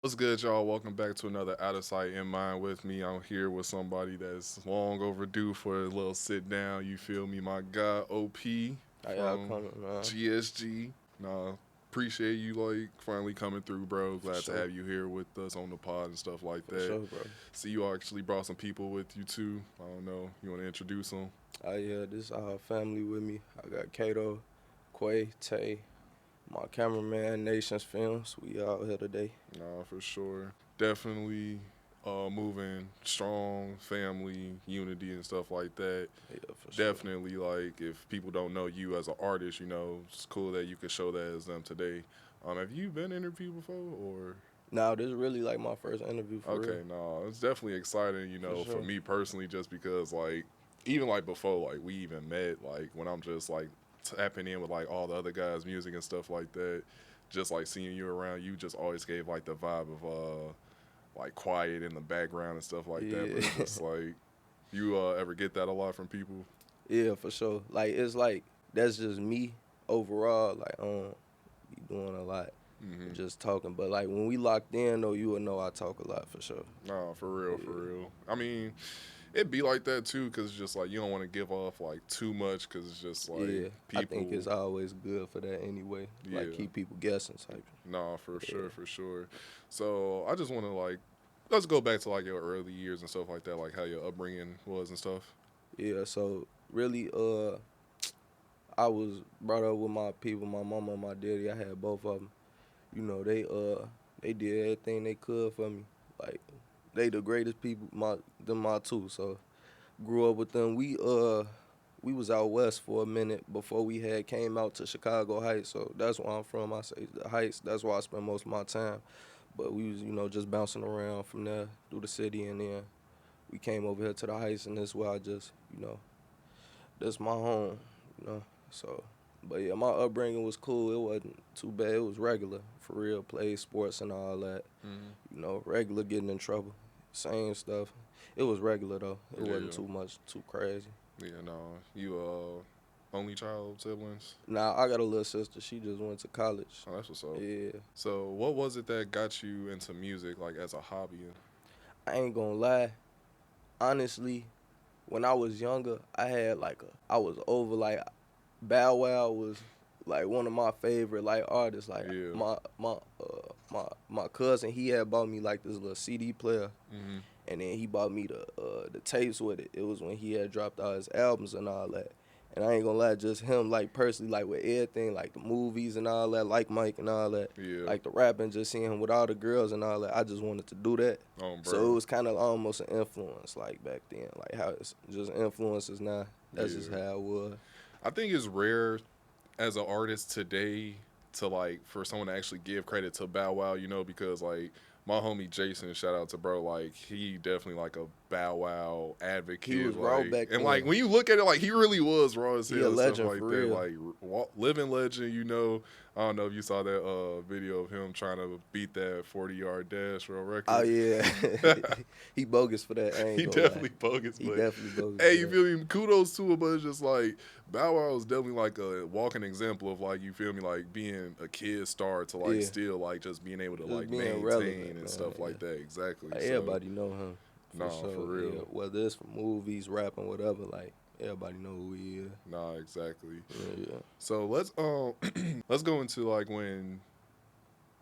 What's good, y'all? Welcome back to another Out of Sight in Mind with me. I'm here with somebody that's long overdue for a little sit down. You feel me? My guy, OP How y'all from coming, man? GSG. Nah, appreciate you finally coming through, bro. For Glad to sure. have you here with us on the pod and stuff like For that. sure, bro. See, you actually brought some people with you too. I don't know. You want to introduce them? Yeah, this family with me. I got Kato, Quay, Tay, my cameraman, Nationz Films. We all here today. Nah, for sure. Definitely moving strong family unity and stuff like that. Yeah, for sure. Definitely, like, if people don't know you as an artist, it's cool that you could show that as them today. Have you been interviewed before, or? Now, this is really like my first interview for real. Okay, no, it's definitely exciting, For for sure. me personally, just because, like, even like before, like, we even met, like, when I'm just like tapping in with like all the other guys' music and stuff like that, just like seeing you around, you just always gave like the vibe of like quiet in the background and stuff like that. But Yeah. it's just like, you ever get that a lot from people? Yeah, for sure. Like, it's like, that's just me overall. Like, be doing a lot. Mm-hmm. Just talking. But, like, when we locked in, though, you would know I talk a lot for sure. No, for real, for Yeah. real. I mean, it'd be like that too, because it's just like you don't want to give off like too much, because it's just like Yeah, I think people. it's always good for that anyway. Like, Yeah, keep people guessing type. nah, for Yeah. sure, for sure. So I just want to like, let's go back to like your early years and stuff like that, like how your upbringing was and stuff. Yeah, so really, I was brought up with my people, my mama and my daddy. I had both of them. You know, they did everything they could for me. Like, they the greatest people, my two. So grew up with them. We was out west for a minute before we had came out to Chicago Heights. So that's where I'm from. I say the Heights. That's where I spend most of my time. But we was, just bouncing around from there through the city, and then we came over here to the Heights, and this where I just, that's my home, you know. So, but yeah, my upbringing was cool. It wasn't too bad. It was regular, for real. Played sports and all that. Mm-hmm. Regular getting in trouble, same stuff. It was regular though. It wasn't Yeah, too much, too crazy. yeah, no. You only child siblings? Now I got a little sister. She just went to college. Oh, that's what's up. Yeah, So what was it that got you into music, like as a hobby? I ain't gonna lie. Honestly, when I was younger, I was over like Bow Wow was like one of my favorite like artists. Like Yeah. my cousin, he had bought me like this little CD player, Mm-hmm. and then he bought me the tapes with it. It was when he had dropped all his albums and all that. And I ain't gonna lie, just him like personally, like with everything, like the movies and all that, like Mike and all that, Yeah. like the rapping, just seeing him with all the girls and all that. I just wanted to do that. Oh, So it bro. was kind of almost an influence, like back then, like how it's just influences now. That's just Yeah. how it was. I think it's rare as an artist today to like for someone to actually give credit to Bow Wow, because like my homie Jason, shout out to bro, like he definitely like a Bow Wow He advocate, was raw like back and like then. when you look at it, like he really was raw as He a hell and stuff legend like for that, real. like living legend. I don't know if you saw that video of him trying to beat that 40-yard dash for a Oh record. yeah, he bogus for that. I ain't He gonna lie. definitely bogus, He but definitely bogus hey, for you that. feel me? Kudos to him, but it's just like Bow Wow is definitely like a walking example of like you feel me, like being a kid star to like Yeah, still like just being able to just like being maintain relevant, and man. stuff Yeah, like that. Exactly. like So everybody know him for nah, for sure. Yeah, real. whether it's from movies, rapping, whatever. Like everybody know who he is. Nah, exactly. Yeah, So let's let's go into like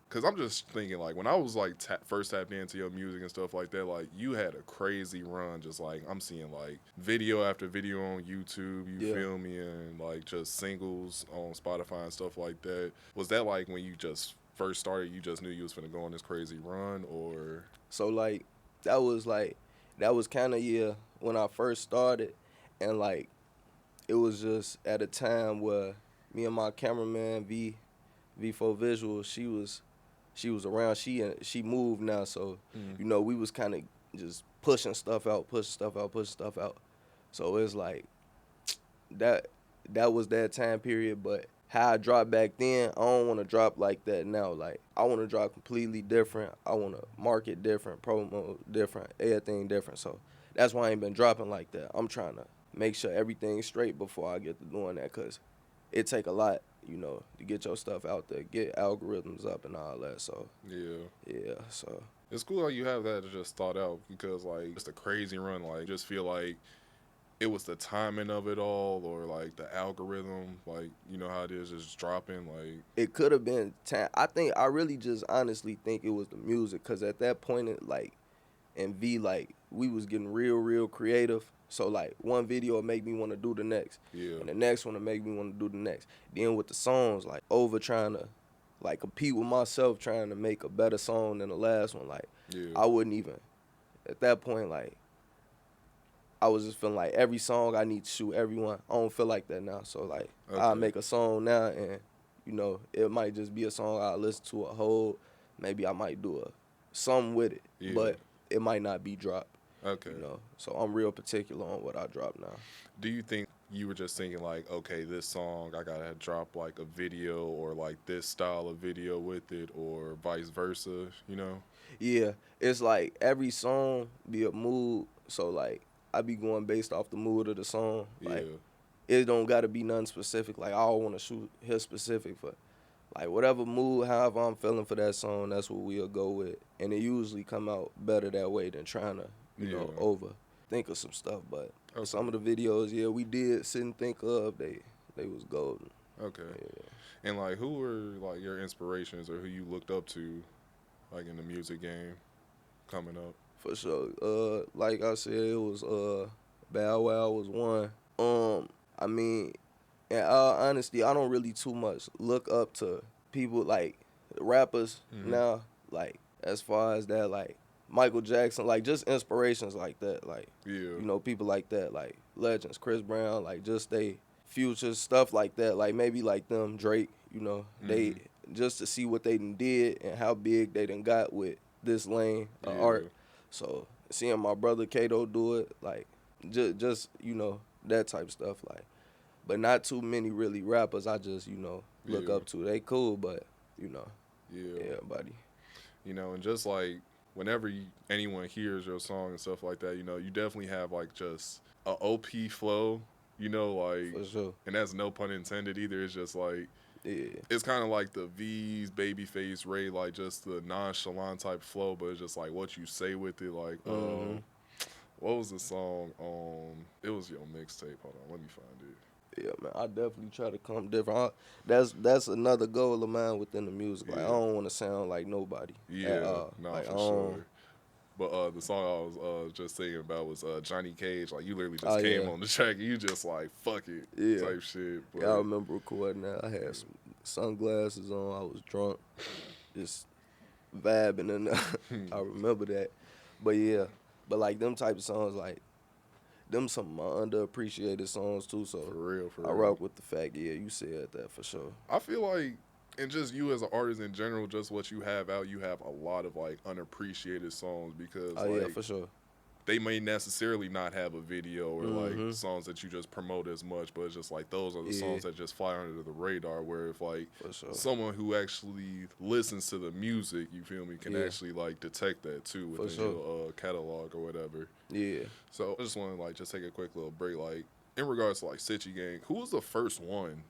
cause I'm just thinking like when I was like first tapped into your music and stuff like that, like you had a crazy run. Just like I'm seeing like video after video on YouTube. You yeah. feel me? And like just singles on Spotify and stuff like that. Was that like when you just first started? You just knew you was gonna go on this crazy run, or? So like that was kind of when I first started, and like it was just at a time where me and my cameraman V4Visuals, she was around. She moved now, so Mm. we was kind of just pushing stuff out, pushing stuff out, pushing stuff out. So it's like that that was that time period. But how I dropped back then, I don't want to drop like that now. Like I want to drop completely different. I want to market different, promo different, everything different. So that's why I ain't been dropping like that. I'm trying to make sure everything's straight before I get to doing that, cause it take a lot. you know, to get your stuff out there, get algorithms up and all that. So yeah, so it's cool how you have that just thought out because like it's a crazy run. Like just feel like it was the timing of it all or like the algorithm, like you know how it is just dropping. Like it could have been. I really just honestly think it was the music, cause at that point, like in V, like we was getting real creative. So like one video would make me want to do the next, and the next one would make me want to do the next. Then with the songs, like over trying to like compete with myself, trying to make a better song than the last one. Like I wouldn't even at that point like. I was just feeling like every song I need to shoot everyone. I don't feel like that now. So like I'll make a song now and you know, it might just be a song I'll listen to a whole. Maybe I might do something with it. But it might not be dropped. Okay. You know. So I'm real particular on what I drop now. Do you think you were just thinking like, okay, this song I gotta drop like a video or like this style of video with it or vice versa, you know? Yeah. It's like every song be a mood. So like I be going based off the mood of the song. Like, it don't got to be nothing specific. Like, I don't want to shoot here specific for, like, whatever mood, however I'm feeling for that song, that's what we'll go with. And it usually come out better that way than trying to, you know, overthink of some stuff. But some of the videos, we did sit and think of, they was golden. Okay. Yeah. And, like, who were, like, your inspirations or who you looked up to, like, in the music game coming up? For sure. Like I said, it was Bow Wow was one. I mean, in all honesty, I don't really too much look up to people like rappers now. Like as far as that, like Michael Jackson, like just inspirations like that. Like you know, people like that, like legends, Chris Brown, like just they future stuff like that. Like maybe like them Drake. You know, they just to see what they done did and how big they done got with this lane of art. So seeing my brother Kato do it, like just you know that type of stuff, like, but not too many really rappers. I just you know look up to. They cool, but you know, buddy. You know, and just like whenever anyone hears your song and stuff like that, you know, you definitely have like just a OP flow. You know, like, for sure. And that's no pun intended either. It's just like. It's kind of like the V's, Babyface, Ray, like just the nonchalant type flow, but it's just like what you say with it. Like, what was the song? It was your mixtape. Hold on, let me find it. Yeah, man, I definitely try to come different. That's another goal of mine within the music. Like, I don't want to sound like nobody. No, like, for sure. But the song I was just thinking about was Johnny Cage. Like, you literally just came on the track and you just like, fuck it type shit. But, I remember recording that. I had some sunglasses on. I was drunk. Just vibing and I remember that. But yeah, but like them type of songs, like, them some of my underappreciated songs too. So for real. I rock with the fact, you said that for sure. I feel like, and just you as an artist in general, just what you have out, you have a lot of like unappreciated songs because like, for sure. They may necessarily not have a video or like songs that you just promote as much, but it's just like those are the songs that just fly under the radar. Where if like someone who actually listens to the music, you feel me, can actually like detect that too within your catalog or whatever. Yeah. So I just want to like just take a quick little break. Like in regards to like Sitchy Gang, who was the first one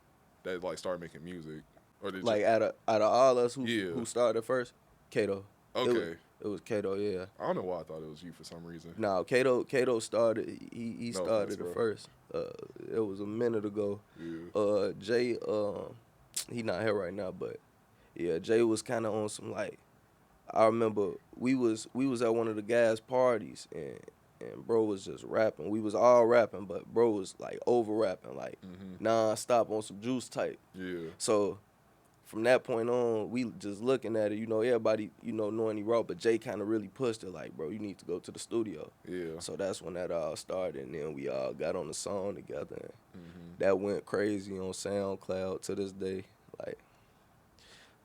that like started making music? Or did like out of all us who started first? Kato. Okay. It was Kato, yeah. I don't know why I thought it was you for some reason. No, Kato started. He started it first. It was a minute ago. Yeah. Jay, he not here right now, but yeah, Jay was kind of on some like. I remember we was at one of the guys' parties and bro was just rapping. We was all rapping, but bro was like over rapping, like non-stop on some juice type. Yeah. So. From that point on, we just looking at it, you know, everybody, you know, knowing he wrote, but Jay kind of really pushed it, like, bro, you need to go to the studio. Yeah. So that's when that all started, and then we all got on the song together, and that went crazy on SoundCloud to this day, like,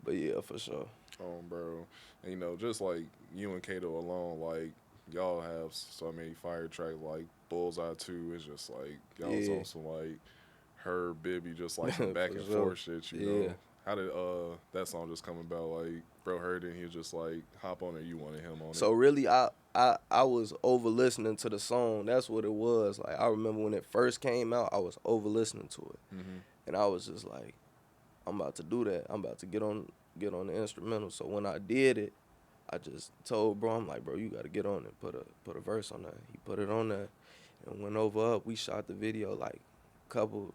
but yeah, for sure. Bro, and, you know, just like you and Kato alone, like, y'all have so many fire tracks, like Bullseye 2 is just like, y'all was on some, like, her, Bibby, just like some back and forth shit, you know. How did that song just come about? Like, bro heard it and he was just like, hop on it, you wanted him on it. So really, I was over listening to the song. That's what it was. Like, I remember when it first came out, I was over listening to it. And I was just like, I'm about to do that. I'm about to get on the instrumental. So when I did it, I just told bro, I'm like, bro, you gotta get on it, put a verse on that. He put it on there and went over up. We shot the video like couple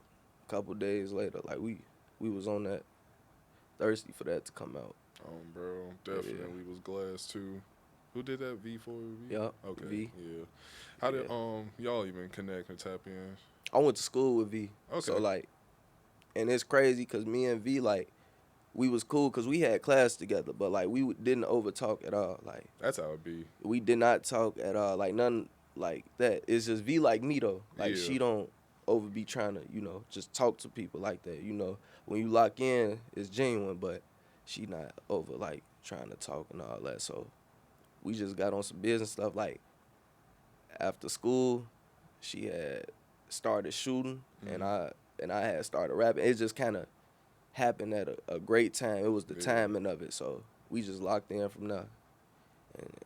days later. Like we was on that, thirsty for that to come out. Bro, Yeah. definitely was Glass too. Who did that? V4V? Yup. Okay, V. yeah. How did Yeah. y'all even connect and tap in? I went to school with V. So Okay, like, and it's crazy because me and V like we was cool because we had class together, but like we didn't over talk at all. Like that's how it be. we did not talk at all. Like none like that. It's just V like me though. Like Yeah, she don't over be trying to just talk to people like that. When you lock in, it's genuine, but she not over like trying to talk and all that. So we just got on some business stuff. Like after school, she had started shooting, and mm-hmm. I had started rapping. It just kind of happened at a great time. It was the Yeah. timing of it. So we just locked in from there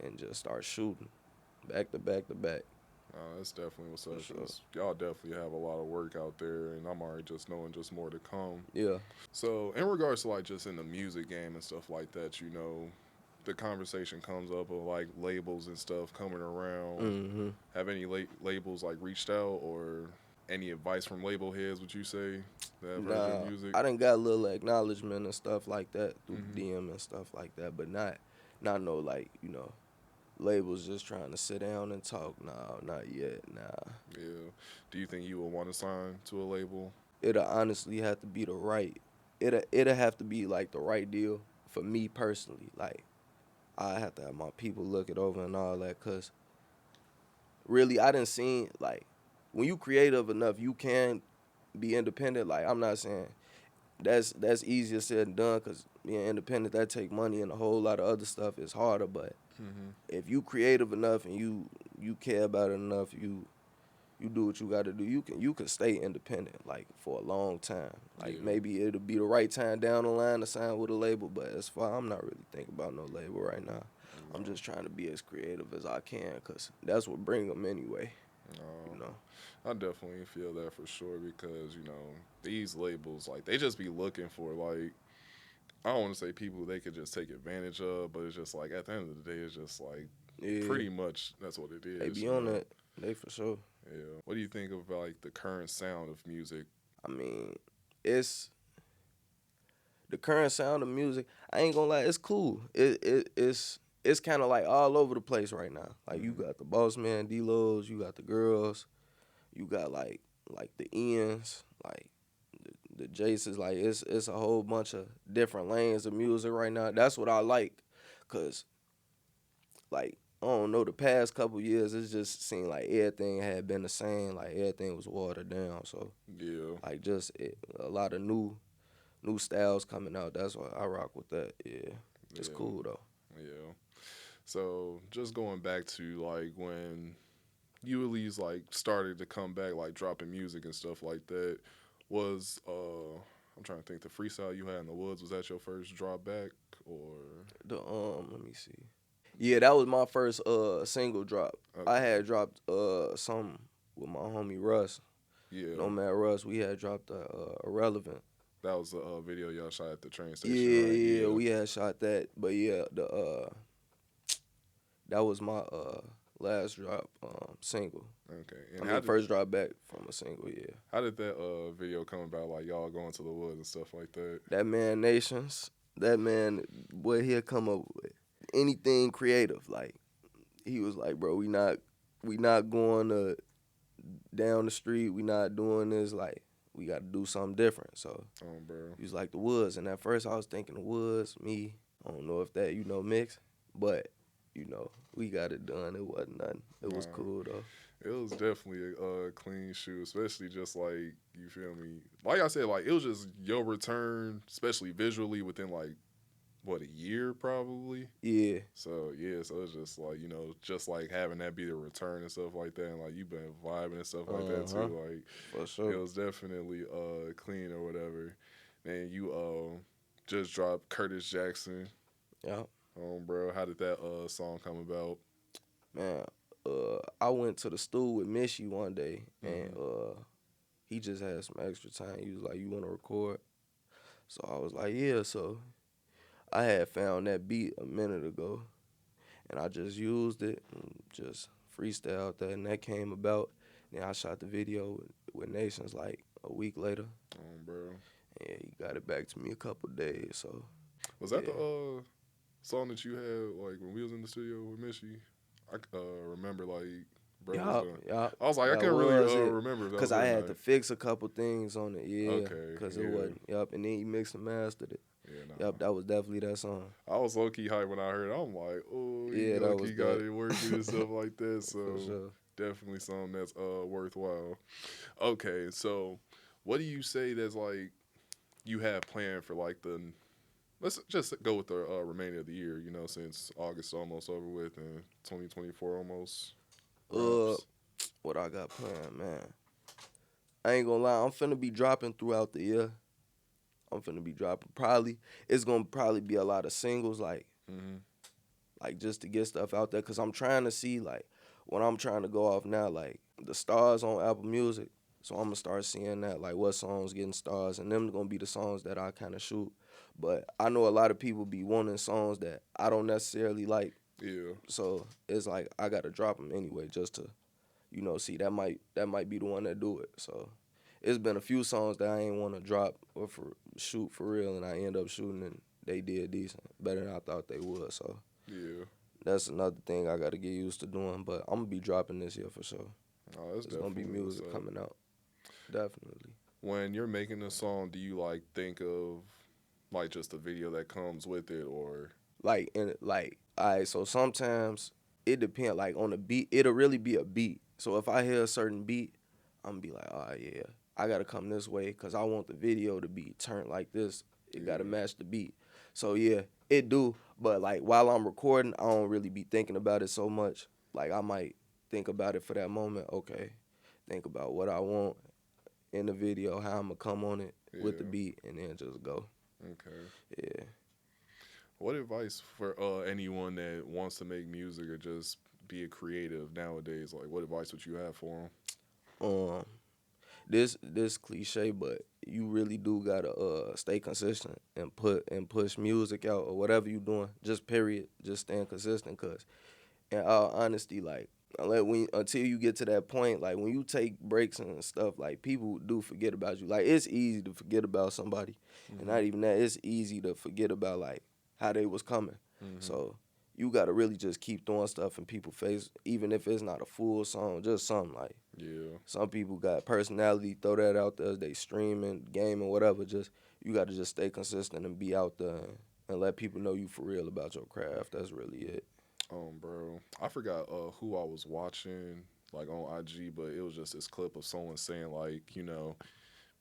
and just started shooting back to back to back. That's definitely what's For up. sure. 'Cause y'all definitely have a lot of work out there, and I'm already just knowing just more to come. Yeah. So, in regards to like just in the music game and stuff like that, the conversation comes up of like labels and stuff coming around. Mm-hmm. Have any labels like reached out or any advice from label heads? Would you say that have heard your Nah, music? I done got a little acknowledgement and stuff like that through Mm-hmm. DM and stuff like that, but not no like labels just trying to sit down and talk. No, not yet. Nah. Yeah. Do you think you would want to sign to a label? It'll honestly have to be the right. It'll have to be like the right deal for me personally. Like I have to have my people look it over and all that, cause really I didn't see like when you creative enough, you can be independent. Like I'm not saying that's easier said than done, cause being independent that take money and a whole lot of other stuff is harder. But Mm-hmm. if you creative enough and you care about it enough, you do what you got to do. You can stay independent like for a long time. Like Yeah. maybe it'll be the right time down the line to sign with a label, but as far I'm not really thinking about no label right now. I'm No. just trying to be as creative as I can, cause that's what bring them anyway. No. You know. I definitely feel that for sure because these labels like they just be looking for like I don't want to say people they could just take advantage of, but it's just like at the end of the day, it's just like Yeah, pretty much that's what it they is. be on that. They for sure. Yeah. What do you think of like the current sound of music? I mean, it's the current sound of music. I ain't gonna lie, it's cool. It's kind of like all over the place right now. Like you Mm-hmm. got the boss man, D-Los, you got the girls, you got like the ends, like the Jaces. Like it's a whole bunch of different lanes of music right now. That's what I like, cause like I don't know, the past couple years it's just seemed like everything had been the same. Like everything was watered down. So Yeah. like a lot of new styles coming out. That's why I rock with that. Yeah, it's Yeah. cool though. Yeah. So just going back to like when you at least like started to come back, like dropping music and stuff like that, was I'm trying to think the freestyle you had in the woods, was that your first drop back or Let me see. Yeah, that was my first single drop. I okay. had dropped some with my homie Russ. Yeah. No man Russ. We had dropped Irrelevant. That was the video y'all shot at the train Yeah, station, right? yeah, Yeah. we had shot that. But yeah, the that was my last drop single. Okay. I And mean first drop back from a single, yeah. how did that video come about? Like y'all going to the woods and stuff like that. That man Nationz, that man, boy, he'll come up with anything creative. Like he was like, bro, we not going to down the street. We not doing this. Like we got to do something different. So Bro. he was like the woods. And at first I was thinking the woods. Me, I don't know if that mix, but we got it done. It wasn't nothing. It was Nah. cool though. It was definitely a clean shoot, especially just like you feel me. Like I said, like it was just your return, especially visually within like what a year probably. Yeah, So yeah, so it's just like just like having that be the return and stuff like that, and like you've been vibing and stuff like that uh-huh, too. Like for it sure. was definitely clean or whatever. And you just dropped Curtis Jackson, Yeah, bro. How did that song come about? man. I went to the stool with Mishy one day, and Mm-hmm. he just had some extra time. He was like, "You want to record?" So I was like, yeah. So I had found that beat a minute ago, and I just used it and just freestyled that, and that came about. Then I shot the video with Nationz like a week later, Bro. and he got it back to me a couple days. So Was that yeah, the song that you had like when we was in the studio with Missy? I remember like bro was yup, done. yup, I was like I that can't really was it. remember if that Cause was it I or had not. to fix a couple things on it, yeah. Okay, Cause it yeah, wasn't, yup. And then he mixed and mastered it. yeah, nah. Yup, that was definitely that song. I was low key hyped when I heard it. I'm like, oh, he Yeah, low that was key got that it working and stuff like that. for So sure. definitely something that's worthwhile. Okay, so what do you say that's like you have planned for like the let's just go with the remainder of the year, you know, since August is almost over with and 2024 almost Uh, wraps. what I got planned, man? I ain't gonna lie, I'm finna be dropping throughout the year. I'm finna be dropping. Probably it's gonna probably be a lot of singles, Mm-hmm. like just to get stuff out there. Cause I'm trying to see like when I'm trying to go off now, like the stars on Apple Music. So I'm gonna start seeing that, like what songs getting stars, and them gonna be the songs that I kind of shoot. But I know a lot of people be wanting songs that I don't necessarily like, Yeah, so it's like I gotta drop them anyway, just to, see that might be the one that do it. So it's been a few songs that I ain't want to drop or shoot for real, and I end up shooting and they did decent, better than I thought they would. So yeah. that's another thing I got to get used to doing. But I'm gonna be dropping this year for sure. Oh, that's There's gonna be definitely what's music up. coming out, definitely. When you're making a song, do you like think of like just the video that comes with it, or All right. So sometimes it depends. Like on the beat, it'll really be a beat. So if I hear a certain beat, I'm gonna be like, oh yeah, I gotta come this way because I want the video to be turned like this. It gotta yeah, match the beat. So yeah, it do. But like while I'm recording, I don't really be thinking about it so much. Like I might think about it for that moment. Okay, think about what I want in the video, how I'm gonna come on it with the yeah? beat, and then just go. Okay. Yeah. What advice for anyone that wants to make music or just be a creative nowadays? Like, what advice would you have for Um, this cliche, but you really do gotta stay consistent and push music out or whatever you doing. Just period. Just staying consistent, cause in all honesty, like until you get to that point, like when you take breaks and stuff, like people do forget about you. Like it's easy to forget about somebody, and them? not even that. It's easy to forget about like how they was coming. Mm-hmm. So you gotta really just keep throwing stuff in people's face, even if it's not a full song, just something like. Yeah. Some people got personality, throw that out there. They streaming, gaming, whatever. Just you got to just stay consistent and be out there and let people know you for real about your craft. That's really it. Bro, I forgot who I was watching like on IG, but it was just this clip of someone saying like, you know,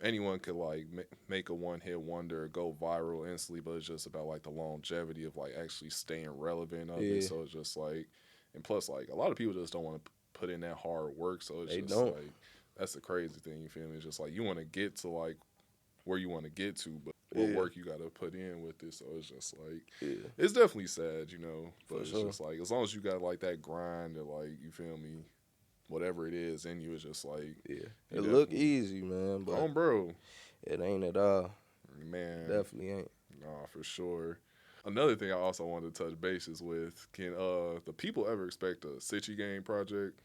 anyone could like make a one hit wonder, go viral instantly, but it's just about like the longevity of like actually staying relevant of it. Yeah, So it's just like, and plus like a lot of people just don't want to put in that hard work. So it's they just don't. like that's the crazy thing. You feel me? It's just like you want to get to like where you want to get to, but what Yeah, work you got to put in with it. So it's just like yeah, it's definitely sad, you know. But for it's sure. just like as long as you got like that grind or like you feel me, whatever it is in you, it's just like Yeah, you it look definitely, easy, man, but bro, it ain't at all. man, Definitely ain't. nah, for sure. Another thing I also wanted to touch bases with: can the people ever expect a City Game project?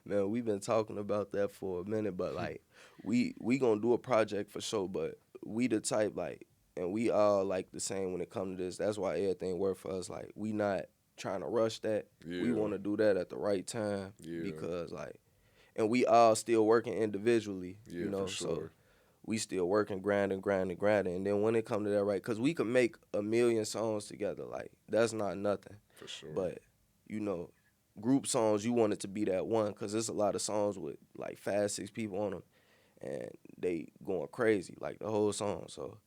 Man, we've been talking about that for a minute, but like we gonna do a project for sure, but we the type like and we all like the same when it comes to this. That's why everything work for us. Like we not trying to rush that. We Yeah, wanna do that at the right time yeah, because like and we all still working individually, yeah, for so sure, we we still working, grinding, grinding, grinding. And then when it come to that right, cause we could make a million songs together, like that's not nothing. for sure. But you know, group songs, you want it to be that one, cause there's a lot of songs with like 5, 6 people on them, and they going crazy like the whole song. So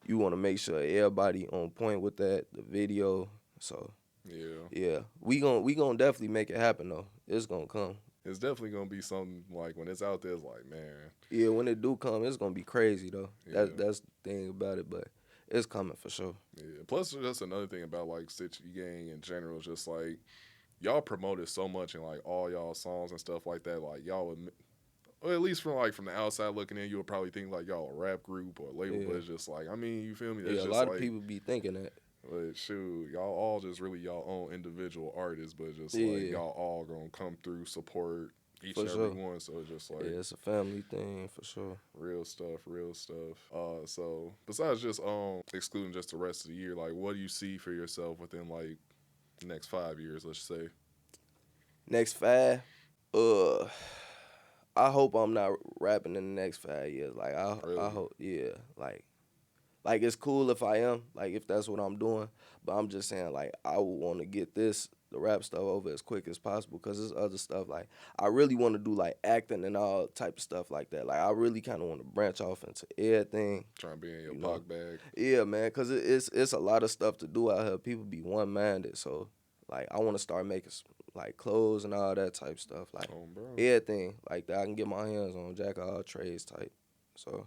you want to make sure everybody on point with that, the video. So Yeah, yeah, we gonna definitely make it happen though. It's gonna come. it's definitely gonna be something like when it's out there. It's like, man, Yeah, when it do come, it's gonna be crazy though. yeah. That's the thing about it, but it's coming for sure. Yeah. Plus, that's another thing about like City Gang in general. Is just like y'all promoted so much in like all y'all songs and stuff like that. Like y'all would or at least from the outside looking in, you would probably think like y'all a rap group or a label, but Yeah. it's just like, I mean, you feel me? That's Yeah, a just lot of like, people be thinking that. but shoot, y'all all just really y'all own individual artists, but just like Yeah, y'all all gonna come through, support each for and every sure. one. So it's just like Yeah, it's a family thing for sure. real stuff, real stuff. So besides just excluding just the rest of the year, like what do you see for yourself within like the next 5 years, let's say? Next 5, uh, I hope I'm not rapping in the next 5 years. Like I Really? hope, yeah, like it's cool if I am, like if that's what I'm doing, but I'm just saying like I would want to get the rap stuff over as quick as possible because there's other stuff like I really want to do like acting and all type of stuff like that. Like I really kind of want to branch off into everything, Trying to be in your you know. Pac bag. Yeah, man, because it's a lot of stuff to do out here. People be one minded, so like I want to start making like clothes and all that type stuff, like Oh, bro. everything like that I can get my hands on, jack of all trades type. So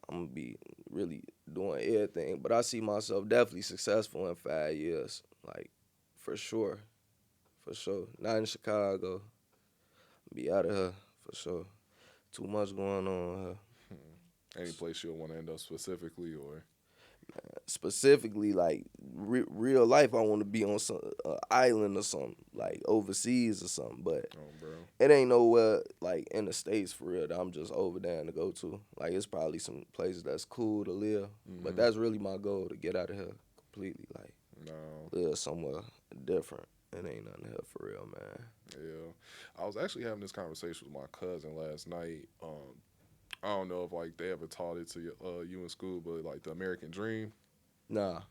I'm gonna be really doing everything, but I see myself definitely successful in 5 years, like for sure, for sure. Not in Chicago, be out of here for sure. Too much going on here. Any place you'll want to end up specifically, or Specifically, like real life, I want to be on some island or something, like overseas or something. But oh, bro. it ain't nowhere like in the States for real that I'm just over there to go to. Like it's probably some places that's cool to live, but that's really my goal, to get out of here completely, like No. live somewhere different. It ain't nothing here for real, man. Yeah, I was actually having this conversation with my cousin last night. I don't know if like they ever taught it to you in school, but like the American Dream. Nah.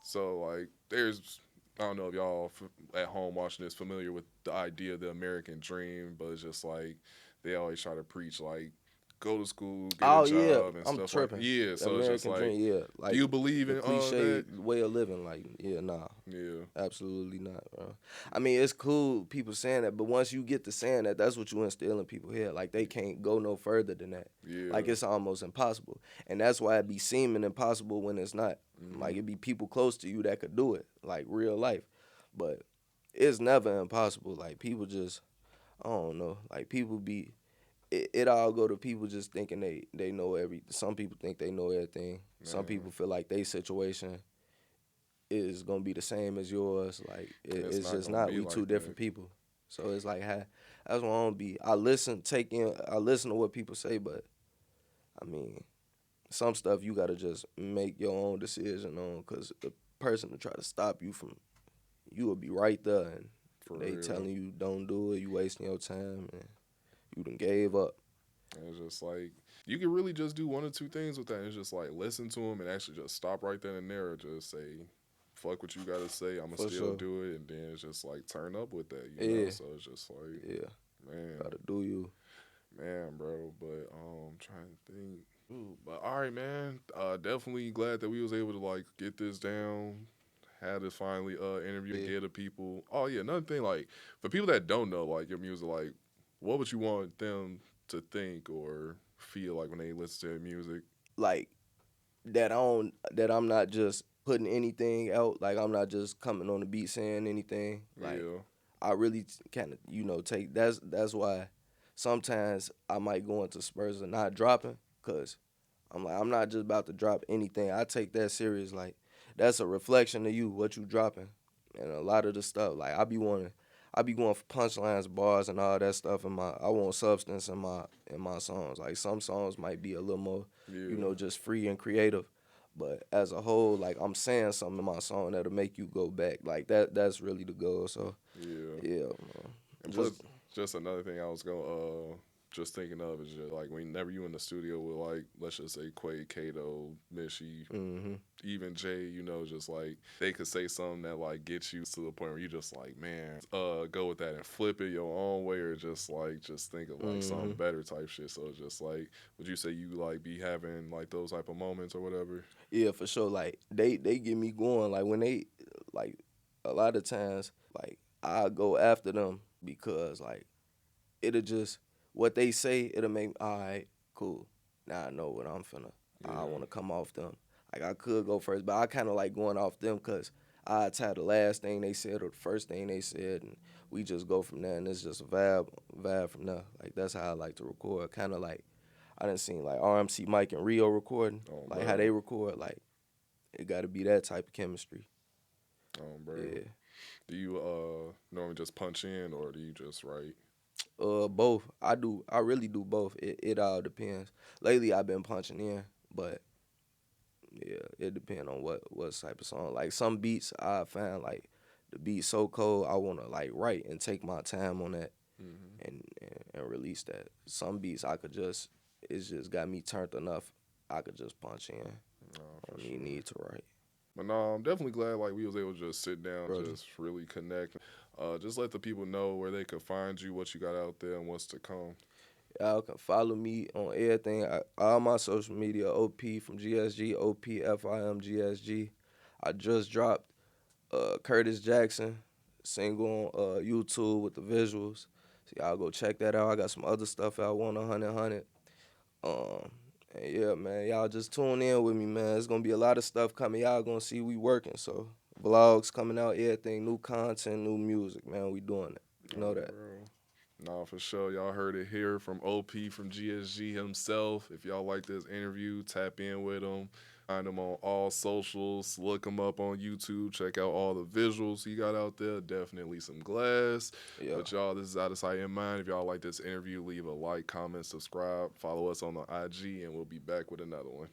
So like there's I don't know if y'all at home watching this familiar with the idea of the American Dream, but it's just like they always try to preach like go to school, get a Oh yeah, job and I'm stuff like tripping. yeah. The So it's just American like, dream, yeah, do like you believe the in cliche that? way of living. Like, yeah, nah, Yeah, absolutely not, bro. I mean, it's cool people saying that, but once you get to saying that, that's what you instill in people here. Like they can't go no further than that. Like yeah. it's almost impossible, and that's why it be seeming impossible when it's not. Like it be people close to you that could do it, like real life, but it's never impossible. Like people just, I don't know, like people be it all go to people just thinking they know every. Some people think they know everything. Some Man, people feel like their situation is gonna be the same as yours. Like it's it's not just gonna not. be We two like that. different people. So it's like that's what I don't be. I listen to what people say, but I mean some stuff you gotta just make your own decision on. Cause the person to try to stop you from, you will be right there, and For they real. telling you don't do it. You wasting your time, and you done gave up. And it's just like you can really just do one or two things with that. It's just like listen to them and actually just stop right then and there, or just say, "Fuck what you gotta say. I'ma For still sure. do it." And then it's just like turn up with that, you know. Yeah. So it's just like, Yeah. man, Gotta do you. man, bro. But trying to think. Ooh, but all right, man. Definitely glad that we was able to like get this down. Had this finally interview and Yeah. get to people. Oh yeah, another thing like for people that don't know like your music, like what would you want them to think or feel like when they listen to your music? Like that I'm not just putting anything out. Like I'm not just coming on the beat saying anything. Like Yeah, I really kind of take that's why sometimes I might go into spurs of not dropping, cause I'm like I'm not just about to drop anything. I take that serious. Like that's a reflection of you, what you dropping, and a lot of the stuff. Like I be going for punchlines, bars, and all that stuff. I want substance in my songs. Like some songs might be a little more, yeah, just free and creative. But as a whole, like I'm saying something in my song that'll make you go back. Like that's really the goal. So yeah. yeah, man. And plus, Just just another thing I was gonna just thinking of is just like whenever you in the studio with like let's just say Quay, Kato, Mishi, hmm even Jay, you know, just like they could say something that like gets you to the point where you just like, man, go with that and flip it your own way, or just think of like something hmm better type shit. So it's just like, would you say you like be having like those type of moments or whatever? yeah, for sure. Like they get me going. Like when they like a lot of times like I go after them because like it'll just what they say it'll make me, all right, cool. Now I know what I'm finna. I Yeah, want to come off them. Like I could go first, but I kind of like going off them because I tie the last thing they said or the first thing they said and we just go from there, and it's just a vibe from there. Like that's how I like to record. Kind of like I done seen like RMC Mike and Rio recording, like how bro. they record. Like it got to be that type of chemistry. Bro. Yeah. Do you normally just punch in or do you just write? Both. I do. I really do both. It all depends. Lately, I've been punching in, but yeah, it depends on what type of song. Like some beats, I find like the beat so cold, I wanna like write and take my time on that Mm-hmm. and release that. Some beats I could just it's just got me turned enough. I could just punch in. I For don't sure. even need to write. But no, I'm definitely glad like we was able to just sit down, Brother. just really connect. Just let the people know where they could find you, what you got out there, and what's to come. Y'all can follow me on everything. All my social media, OP from GSG, OPFRMGSG. I just dropped Curtis Jackson single on YouTube with the visuals. So y'all go check that out. I got some other stuff out, 100. And yeah, man, y'all just tune in with me, man. It's gonna be a lot of stuff coming. Y'all gonna see we working. So vlogs coming out, everything, new content, new music, man. We doing it. You know that. Bro. Nah, for sure. Y'all heard it here from OP from GSG himself. If y'all like this interview, tap in with him. Find him on all socials. Look him up on YouTube. Check out all the visuals he got out there. Definitely some glass. Yeah. But y'all, this is Out of Sight in Mind. If y'all like this interview, leave a like, comment, subscribe. Follow us on the IG, and we'll be back with another one.